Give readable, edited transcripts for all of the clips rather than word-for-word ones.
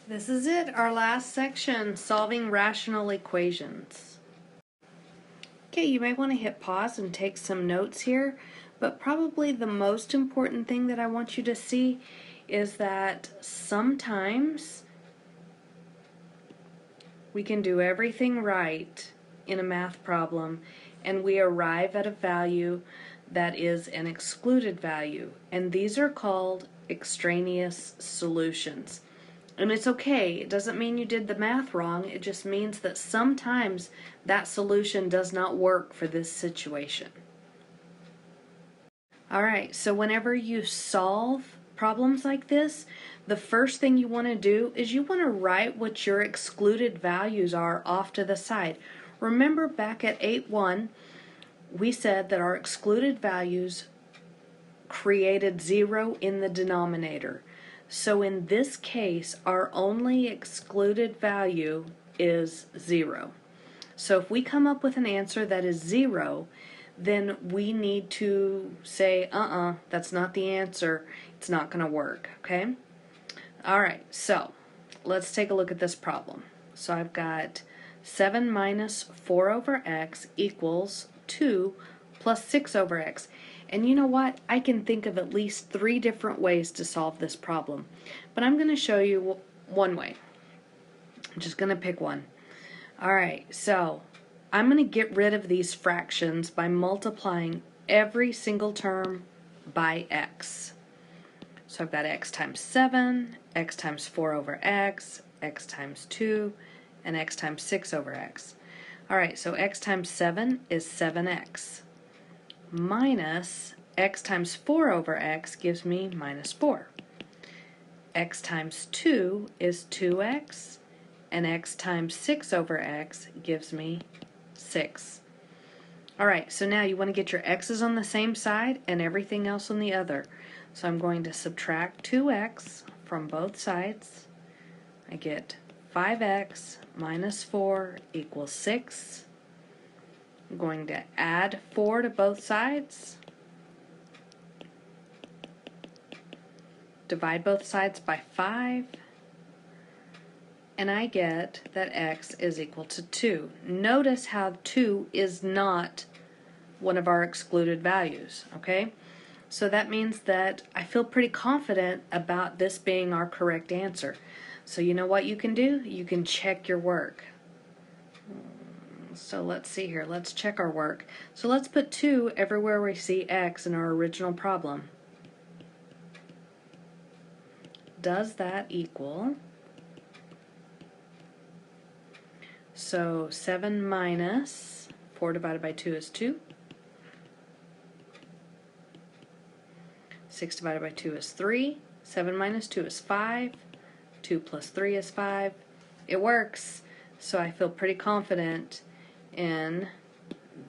This is it, our last section, solving rational equations. Okay, you may want to hit pause and take some notes here, but probably the most important thing that I want you to see is that sometimes we can do everything right in a math problem and we arrive at a value that is an excluded value, and these are called extraneous solutions. And it's okay, it doesn't mean you did the math wrong, it just means that sometimes that solution does not work for this situation. Alright, so whenever you solve problems like this, the first thing you want to do is you want to write what your excluded values are off to the side. Remember back at 8.1, we said that our excluded values created 0 in the denominator. So in this case, our only excluded value is 0. So if we come up with an answer that is 0, then we need to say, that's not the answer. It's not going to work, okay? Alright, so let's take a look at this problem. So I've got 7 minus 4 over x equals 2 plus 6 over x. And you know what? I can think of at least 3 different ways to solve this problem. But I'm going to show you one way. I'm just going to pick one. Alright, so I'm going to get rid of these fractions by multiplying every single term by x. So I've got x times 7, x times 4 over x times 2, and x times 6 over x. Alright, so x times 7 is 7x. Minus x times 4 over x gives me minus 4. X times 2 is 2x, and x times 6 over x gives me 6. Alright, so now you want to get your x's on the same side and everything else on the other. So I'm going to subtract 2x from both sides. I get 5x minus 4 equals 6. I'm going to add 4 to both sides. Divide both sides by 5. And I get that x is equal to 2. Notice how 2 is not one of our excluded values, okay? So that means that I feel pretty confident about this being our correct answer. So you know what you can do? You can check your work. So let's see here. Let's check our work. So let's put 2 everywhere we see x in our original problem. Does that equal? So 7 minus 4 divided by 2 is 2. 6 divided by 2 is 3. 7 minus 2 is 5. 2 plus 3 is 5. It works. So I feel pretty confident in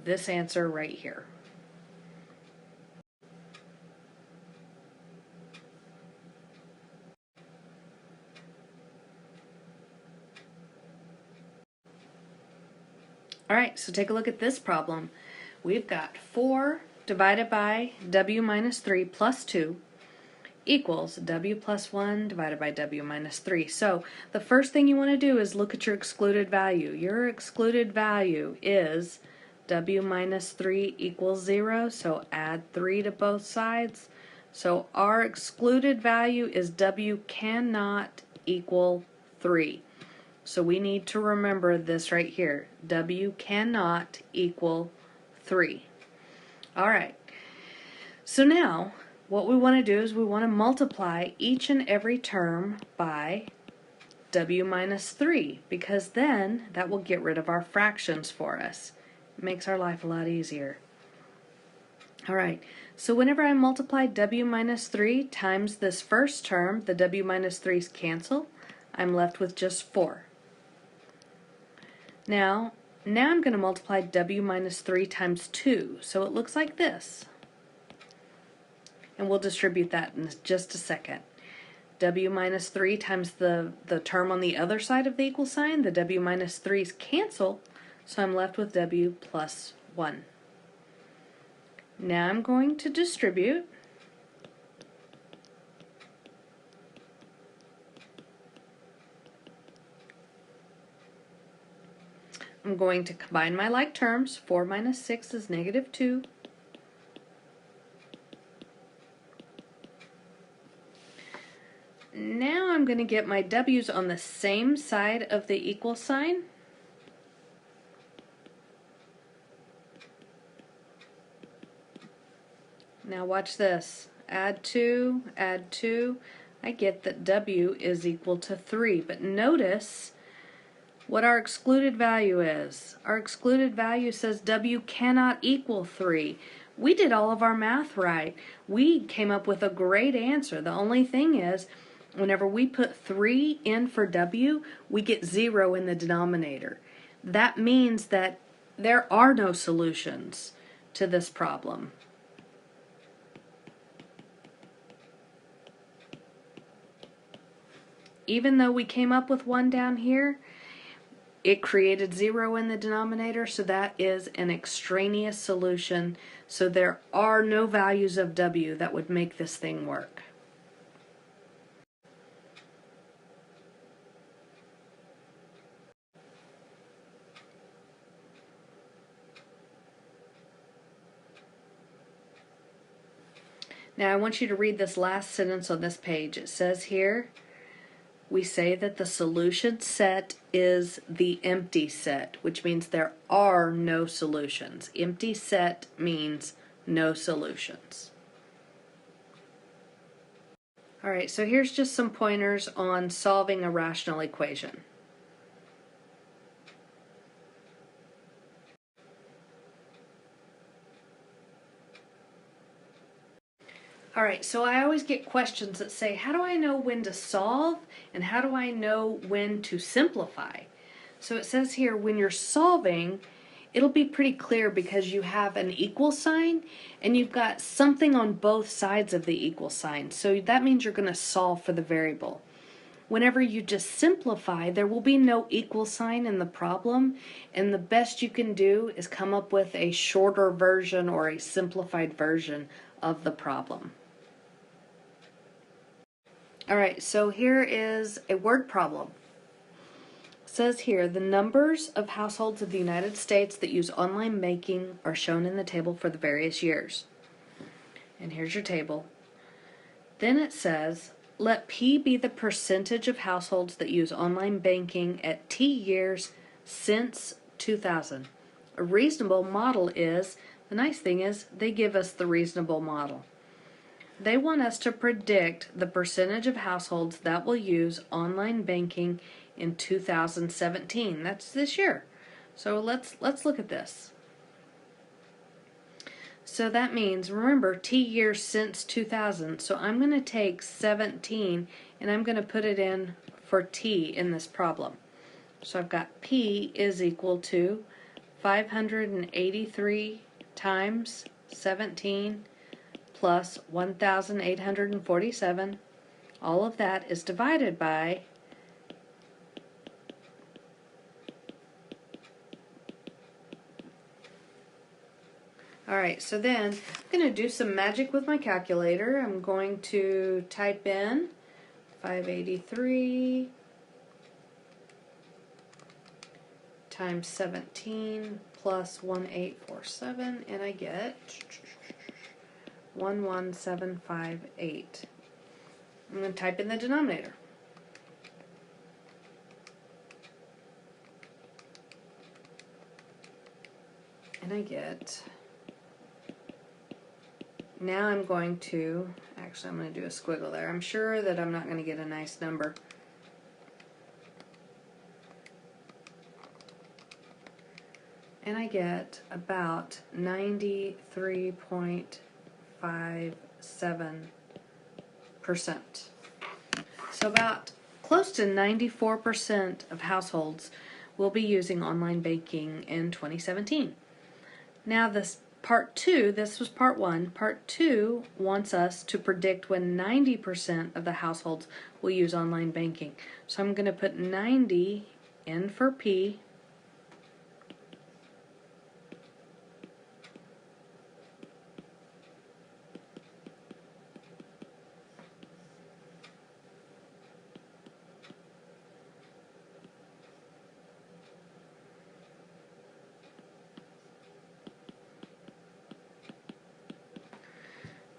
this answer right here. Alright, so take a look at this problem. We've got 4 divided by w minus 3 plus 2 equals w plus 1 divided by w minus 3. So the first thing you want to do is look at your excluded value. Your excluded value is w minus 3 equals 0, so add 3 to both sides. So our excluded value is w cannot equal 3. So we need to remember this right here. W cannot equal 3. Alright, so now what we want to do is we want to multiply each and every term by w minus 3, because then that will get rid of our fractions for us. It makes our life a lot easier. Alright, so whenever I multiply w minus 3 times this first term, the w minus 3's cancel. I'm left with just 4. Now I'm going to multiply w minus 3 times 2, so it looks like this. And we'll distribute that in just a second. W minus 3 times the term on the other side of the equal sign, the w minus 3's cancel, so I'm left with w plus 1. Now I'm going to distribute. I'm going to combine my like terms. 4 minus 6 is negative 2. Now I'm going to get my w's on the same side of the equal sign. Now watch this. Add 2, add 2. I get that w is equal to 3. But notice what our excluded value is. Our excluded value says w cannot equal 3. We did all of our math right. We came up with a great answer. The only thing is, whenever we put 3 in for w, we get 0 in the denominator. That means that there are no solutions to this problem. Even though we came up with 1 down here, it created 0 in the denominator, so that is an extraneous solution. So there are no values of w that would make this thing work. Now I want you to read this last sentence on this page. It says here, we say that the solution set is the empty set, which means there are no solutions. Empty set means no solutions. Alright, so here's just some pointers on solving a rational equation. Alright, so I always get questions that say, how do I know when to solve and how do I know when to simplify? So it says here, when you're solving, it'll be pretty clear because you have an equal sign and you've got something on both sides of the equal sign. So that means you're going to solve for the variable. Whenever you just simplify, there will be no equal sign in the problem, and the best you can do is come up with a shorter version or a simplified version of the problem. Alright, so here is a word problem. It says here, the numbers of households of the United States that use online banking are shown in the table for the various years. And here's your table. Then it says, let P be the percentage of households that use online banking at T years since 2000. A reasonable model is, the nice thing is, they give us the reasonable model. They want us to predict the percentage of households that will use online banking in 2017. That's this year. So let's look at this. So that means, remember, T years since 2000. So I'm going to take 17 and I'm going to put it in for T in this problem. So I've got P is equal to 583 times 17 plus 1,847. All of that is divided by Alright, so then I'm going to do some magic with my calculator. I'm going to type in 583 times 17 plus 1847, and I get 11758. I'm going to type in the denominator. And I get, now I'm going to, actually I'm going to do a squiggle there. I'm sure that I'm not going to get a nice number. And I get about 93.57%. So about close to 94% of households will be using online banking in 2017. Now this part 2, this was part 1. Part 2 wants us to predict when 90% of the households will use online banking. So I'm going to put 90 in for P.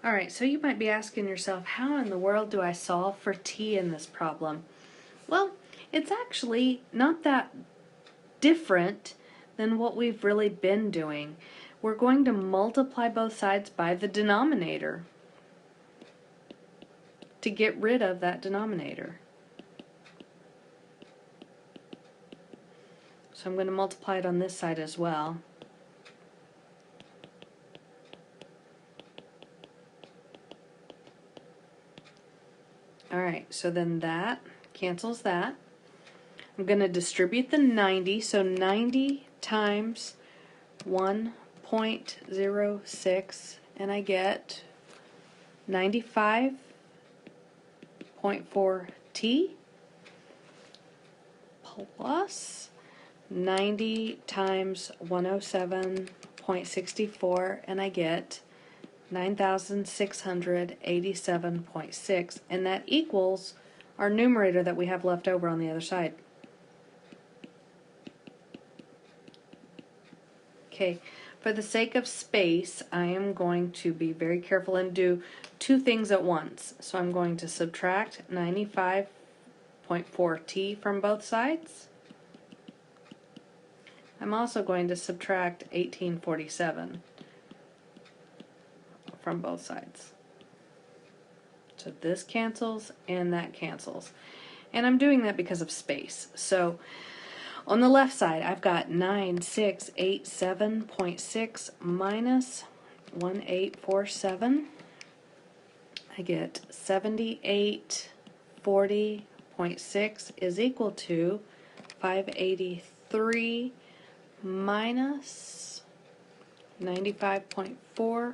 Alright, so you might be asking yourself, how in the world do I solve for t in this problem? Well, it's actually not that different than what we've really been doing. We're going to multiply both sides by the denominator to get rid of that denominator. So I'm going to multiply it on this side as well. Alright, so then that cancels that. I'm going to distribute the 90, so 90 times 1.06, and I get 95.4t plus 90 times 107.64, and I get 9,687.6, and that equals our numerator that we have left over on the other side. Okay, for the sake of space, I am going to be very careful and do two things at once. So I'm going to subtract 95.4t from both sides. I'm also going to subtract 1847 from both sides. So this cancels and that cancels. And I'm doing that because of space. So on the left side, I've got 9687.6 minus 1847. I get 7840.6 is equal to 583 minus 95.4,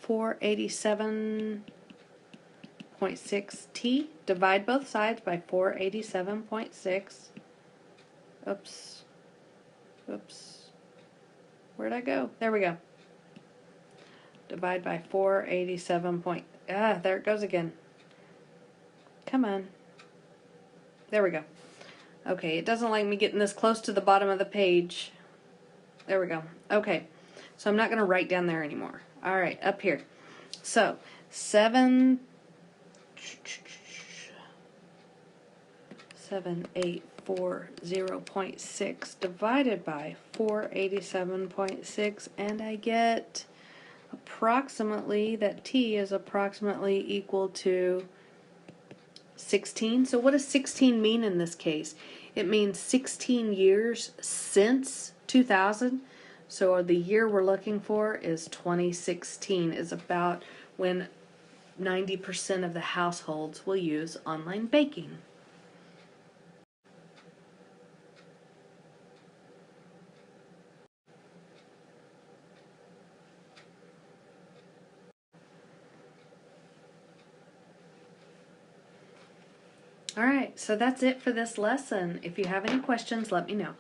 487.6t. Divide both sides by 487.6. Oops. Where'd I go? There we go. Divide by 487. There it goes again. Come on. There we go. Okay, it doesn't like me getting this close to the bottom of the page. There we go. Okay, so I'm not going to write down there anymore. All right, up here. So, 7840.6 divided by 487.6, and I get approximately, that t is approximately equal to 16. So what does 16 mean in this case? It means 16 years since 2000. So the year we're looking for is 2016, is about when 90% of the households will use online baking. Alright, so that's it for this lesson. If you have any questions, let me know.